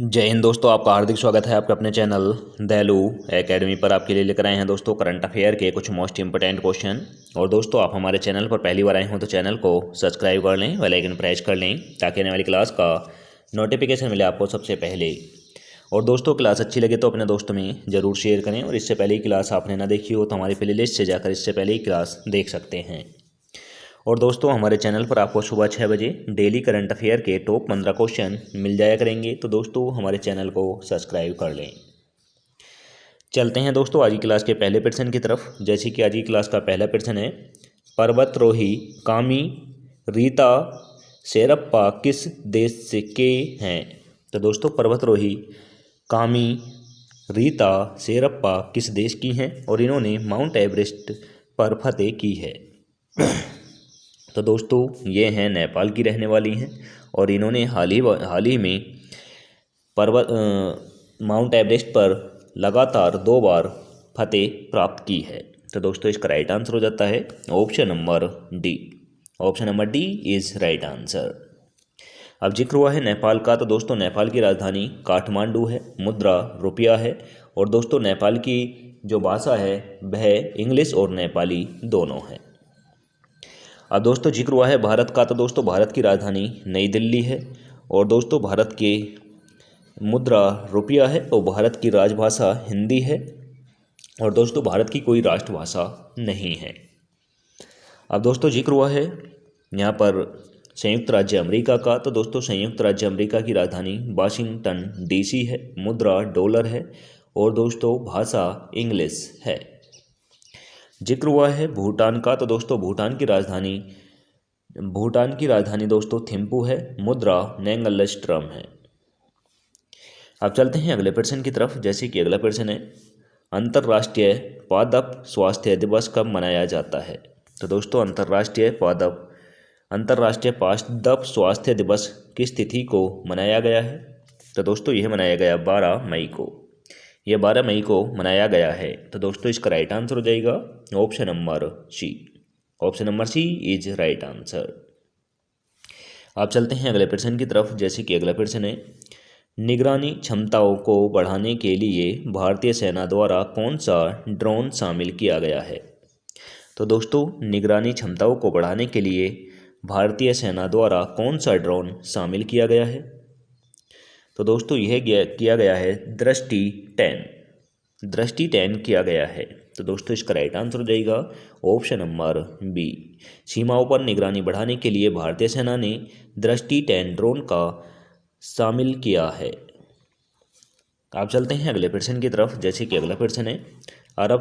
जय हिंद दोस्तों, आपका हार्दिक स्वागत है आपके अपने चैनल दयालु एकेडमी पर। आपके लिए लेकर आए हैं दोस्तों करंट अफेयर के कुछ मोस्ट इंपोर्टेंट क्वेश्चन। और दोस्तों, आप हमारे चैनल पर पहली बार आए हो तो चैनल को सब्सक्राइब कर लें, बेल आइकन प्रेस कर लें ताकि आने वाली क्लास का नोटिफिकेशन मिले आपको सबसे पहले। और दोस्तों, क्लास अच्छी लगे तो अपने दोस्तों में ज़रूर शेयर करें। और इससे पहले ही क्लास आपने ना देखी हो तो हमारी प्ले लिस्ट से जाकर इससे पहले ही क्लास देख सकते हैं। और दोस्तों, हमारे चैनल पर आपको सुबह 6 बजे डेली करंट अफेयर के टॉप 15 क्वेश्चन मिल जाया करेंगे। तो दोस्तों, हमारे चैनल को सब्सक्राइब कर लें। चलते हैं दोस्तों आज की क्लास के पहले प्रश्न की तरफ। जैसे कि आज की क्लास का पहला प्रश्न है, पर्वतरोही कामी रीता शेरप्पा किस देश से के हैं। तो दोस्तों, पर्वतरोही कामी रीता शेरप्पा किस देश की हैं और इन्होंने माउंट एवरेस्ट पर फतेह की है। तो दोस्तों, ये हैं नेपाल की रहने वाली हैं और इन्होंने हाल ही में माउंट एवरेस्ट पर लगातार 2 बार फतेह प्राप्त की है। तो दोस्तों, इसका राइट आंसर हो जाता है option number D. Option number D is right answer. अब जिक्र हुआ है नेपाल का, तो दोस्तों नेपाल की राजधानी काठमांडू है, मुद्रा रुपया है। और दोस्तों, नेपाल की जो भाषा है वह इंग्लिश और नेपाली दोनों है। अब दोस्तों, जिक्र हुआ है भारत का, तो दोस्तों भारत की राजधानी नई दिल्ली है। और दोस्तों, भारत के मुद्रा रुपया है और भारत की राजभाषा हिंदी है। और दोस्तों, भारत की कोई राष्ट्रभाषा नहीं है। अब दोस्तों, जिक्र हुआ है यहाँ पर संयुक्त राज्य अमेरिका का, तो दोस्तों संयुक्त राज्य अमेरिका की राजधानी वाशिंगटन डीसी है, मुद्रा डॉलर है और दोस्तों भाषा इंग्लिश है। जिक्र हुआ है भूटान का, तो दोस्तों भूटान की राजधानी दोस्तों थिम्पू है, मुद्रा नेंगलस्ट्रम है। अब चलते हैं अगले प्रश्न की तरफ। जैसे कि अगला प्रश्न है, अंतर्राष्ट्रीय पादप स्वास्थ्य दिवस कब मनाया जाता है। तो दोस्तों, अंतर्राष्ट्रीय पादप स्वास्थ्य दिवस किस तिथि को मनाया गया है। तो दोस्तों, यह मनाया गया 12 मई को। यह 12 मई को मनाया गया है। तो दोस्तों, इसका राइट आंसर हो जाएगा option number C. Option number C is right answer. आप चलते हैं अगले प्रश्न की तरफ। जैसे कि अगला प्रश्न है, निगरानी क्षमताओं को बढ़ाने के लिए भारतीय सेना द्वारा कौन सा ड्रोन शामिल किया गया है। तो दोस्तों, निगरानी क्षमताओं को बढ़ाने के लिए भारतीय सेना द्वारा कौन सा ड्रोन शामिल किया गया है। तो दोस्तों, यह किया गया है दृष्टि 10 किया गया है। तो दोस्तों, इसका राइट आंसर हो जाएगा ऑप्शन नंबर बी। सीमाओं पर निगरानी बढ़ाने के लिए भारतीय सेना ने दृष्टि 10 ड्रोन का शामिल किया है। आप चलते हैं अगले प्रश्न की तरफ। जैसे कि अगला प्रश्न है, अरब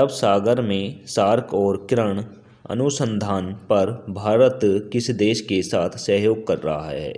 सागर में सार्क और किरण अनुसंधान पर भारत किस देश के साथ सहयोग कर रहा है।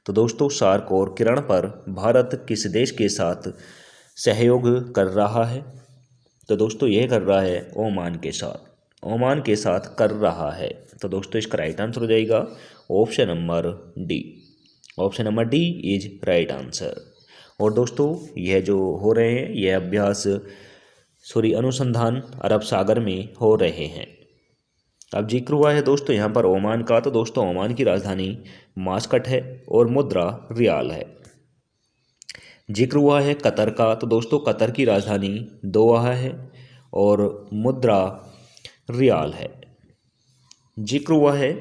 तो दोस्तों, सार्क और किरण पर भारत किस देश के साथ सहयोग कर रहा है। तो दोस्तों, यह कर रहा है ओमान के साथ कर रहा है। तो दोस्तों, इसका राइट आंसर हो जाएगा option number D. Option number D is right answer. और दोस्तों, यह जो हो रहे हैं यह अनुसंधान अरब सागर में हो रहे हैं। अब जिक्र हुआ है दोस्तों यहाँ पर ओमान का, तो दोस्तों ओमान की राजधानी मास्कट है और मुद्रा रियाल है। जिक्र हुआ है कतर का, तो दोस्तों कतर की राजधानी दोहा है और मुद्रा रियाल है। जिक्र हुआ है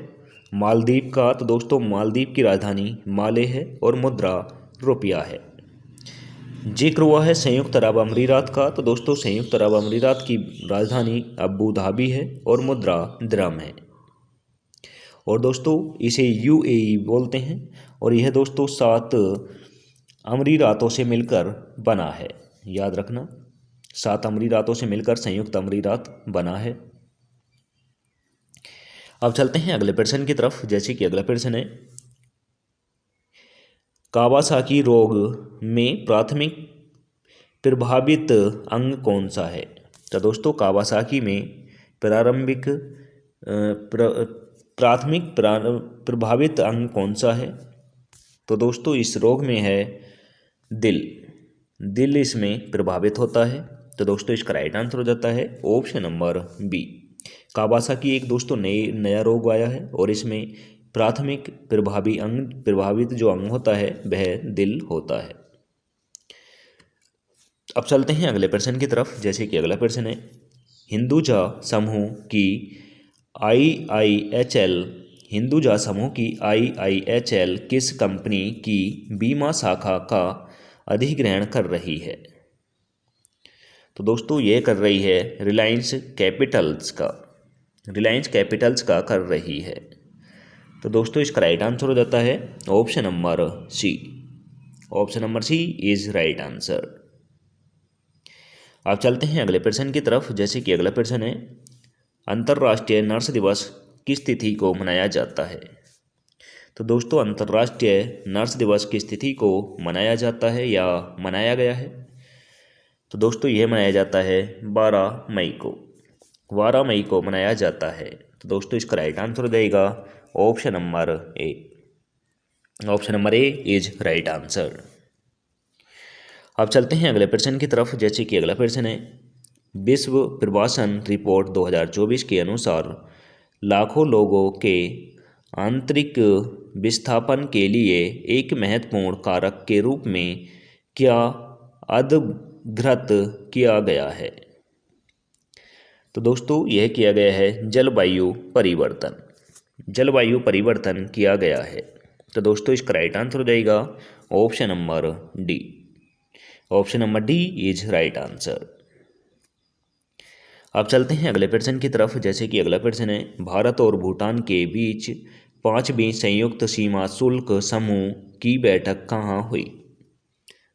मालदीव का, तो दोस्तों मालदीव की राजधानी माले है और मुद्रा रुपया है। जिक्र हुआ है संयुक्त अरब अमीरात का, तो दोस्तों संयुक्त अरब अमीरात की राजधानी अबू धाबी है और मुद्रा दिरहम है। और दोस्तों, इसे यूएई बोलते हैं और यह दोस्तों 7 अमीरातों से मिलकर बना है। याद रखना, 7 अमीरातों से मिलकर संयुक्त अमीरात बना है। अब चलते हैं अगले प्रश्न की तरफ। जैसे कि अगला प्रश्न है, कावासाकी रोग में प्राथमिक प्रभावित अंग कौन सा है। तो दोस्तों, कावासाकी में प्राथमिक प्रभावित अंग कौन सा है। तो दोस्तों, इस रोग में है दिल इसमें प्रभावित होता है। तो दोस्तों, इसका राइट आंसर हो जाता है ऑप्शन नंबर बी। कावासाकी एक दोस्तों नया रोग आया है और इसमें प्राथमिक प्रभावित जो अंग होता है वह दिल होता है। अब चलते हैं अगले प्रश्न की तरफ, जैसे कि अगला प्रश्न है, हिंदुजा समूह की IIHL किस कंपनी की बीमा शाखा का अधिग्रहण कर रही है? तो दोस्तों ये कर रही है रिलायंस कैपिटल्स का कर रही है। तो दोस्तों इसका राइट आंसर हो जाता है option number C is right answer. अब चलते हैं अगले प्रश्न की तरफ, जैसे कि अगला प्रश्न है, अंतर्राष्ट्रीय नर्स दिवस किस तिथि को मनाया जाता है? तो दोस्तों अंतर्राष्ट्रीय नर्स दिवस किस तिथि को मनाया जाता है या मनाया गया है? तो दोस्तों यह मनाया जाता है 12 मई को मनाया जाता है। तो दोस्तों इसका राइट आंसर हो जाएगा option number A is right answer. अब चलते हैं अगले प्रश्न की तरफ, जैसे कि अगला प्रश्न है, विश्व प्रवासन रिपोर्ट 2024 के अनुसार लाखों लोगों के आंतरिक विस्थापन के लिए एक महत्वपूर्ण कारक के रूप में क्या अधिग्रहित किया गया है? तो दोस्तों यह किया गया है जलवायु परिवर्तन किया गया है। तो दोस्तों इसका राइट आंसर हो जाएगा option number D is right answer. अब चलते हैं अगले प्रश्न की तरफ, जैसे कि अगला प्रश्न है, भारत और भूटान के बीच 5वीं संयुक्त सीमा शुल्क समूह की बैठक कहाँ हुई?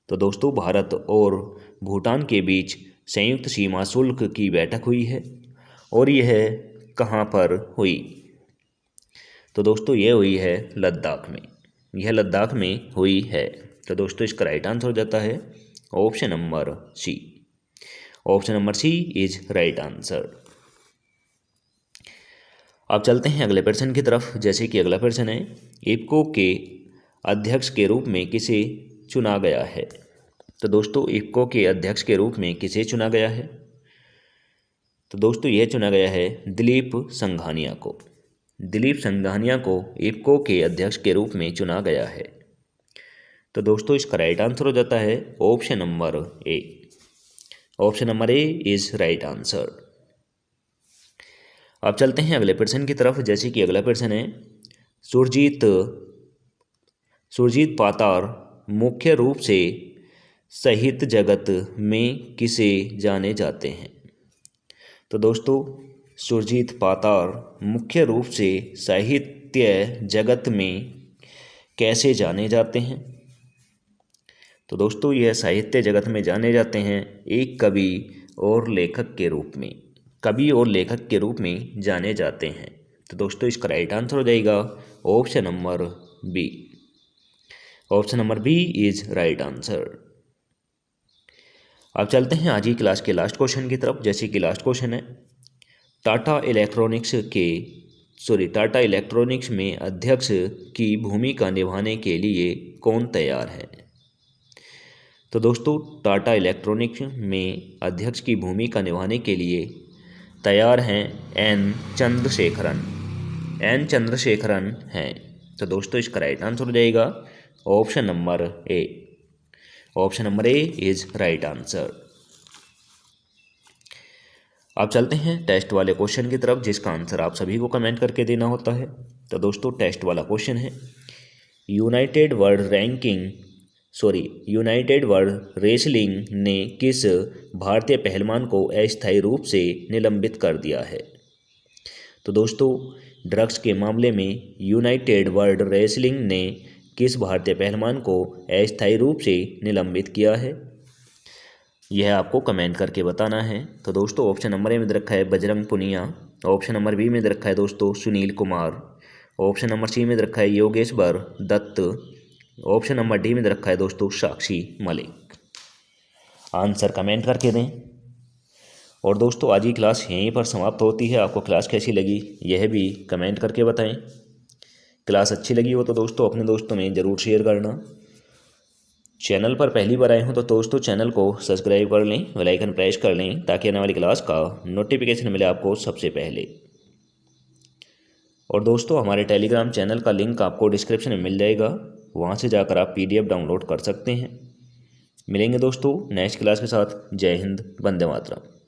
तो दोस्तों भारत और भूटान के बीच संयुक्त सीमा शुल्क की बैठक हुई है, और यह कहाँ पर हुई? तो दोस्तों यह हुई है लद्दाख में हुई है। तो दोस्तों इसका राइट आंसर हो जाता है option number C is right answer. अब चलते हैं अगले प्रश्न की तरफ, जैसे कि अगला प्रश्न है, इफ्को के अध्यक्ष के रूप में किसे चुना गया है? तो दोस्तों इफ्को के अध्यक्ष के रूप में किसे चुना गया है? तो दोस्तों यह चुना गया है दिलीप संघानिया को इफ्को के अध्यक्ष के रूप में चुना गया है। तो दोस्तों इसका राइट आंसर हो जाता है option number A is right answer. अब चलते हैं अगले प्रश्न की तरफ, जैसे कि अगला प्रश्न है, सुरजीत पातार मुख्य रूप से साहित्य जगत में किसे जाने जाते हैं? तो दोस्तों सुरजीत पातार मुख्य रूप से साहित्य जगत में कैसे जाने जाते हैं? तो दोस्तों यह साहित्य जगत में जाने जाते हैं एक कवि और लेखक के रूप में जाने जाते हैं। तो दोस्तों इसका राइट आंसर हो जाएगा option number B is right answer. अब चलते हैं आज की क्लास के लास्ट क्वेश्चन की तरफ, जैसे कि लास्ट क्वेश्चन है, टाटा इलेक्ट्रॉनिक्स में अध्यक्ष की भूमिका निभाने के लिए कौन तैयार है? तो दोस्तों टाटा इलेक्ट्रॉनिक्स में अध्यक्ष की भूमिका निभाने के लिए तैयार हैं एन चंद्रशेखरन हैं। तो दोस्तों इसका राइट आंसर हो जाएगा option number A is right answer. अब चलते हैं टेस्ट वाले क्वेश्चन की तरफ, जिसका आंसर आप सभी को कमेंट करके देना होता है। तो दोस्तों टेस्ट वाला क्वेश्चन है, यूनाइटेड वर्ल्ड रेसलिंग ने किस भारतीय पहलवान को अस्थायी रूप से निलंबित कर दिया है? तो दोस्तों ड्रग्स के मामले में यूनाइटेड वर्ल्ड रेसलिंग ने किस भारतीय पहलवान को अस्थायी रूप से निलंबित किया है? यह आपको कमेंट करके बताना है। तो दोस्तों ऑप्शन नंबर ए में दे रखा है Bajrang Punia, option number B में दे रखा है दोस्तों Sunil Kumar, option number C में दे रखा है Yogeshwar Dutt, option number D में दे रखा है दोस्तों साक्षी मलिक। आंसर कमेंट करके दें। और दोस्तों आज की क्लास यहीं पर समाप्त होती है। आपको क्लास कैसी लगी यह भी कमेंट करके बताएं। क्लास अच्छी लगी हो तो दोस्तों अपने दोस्तों में ज़रूर शेयर करना। चैनल पर पहली बार आए हो तो दोस्तों चैनल को सब्सक्राइब कर लें, बेल आइकन प्रेस कर लें ताकि आने वाली क्लास का नोटिफिकेशन मिले आपको सबसे पहले। और दोस्तों हमारे टेलीग्राम चैनल का लिंक आपको डिस्क्रिप्शन में मिल जाएगा, वहाँ से जाकर आप PDF डाउनलोड कर सकते हैं। मिलेंगे दोस्तों नेक्स्ट क्लास के साथ। जय हिंद, वंदे मातरम।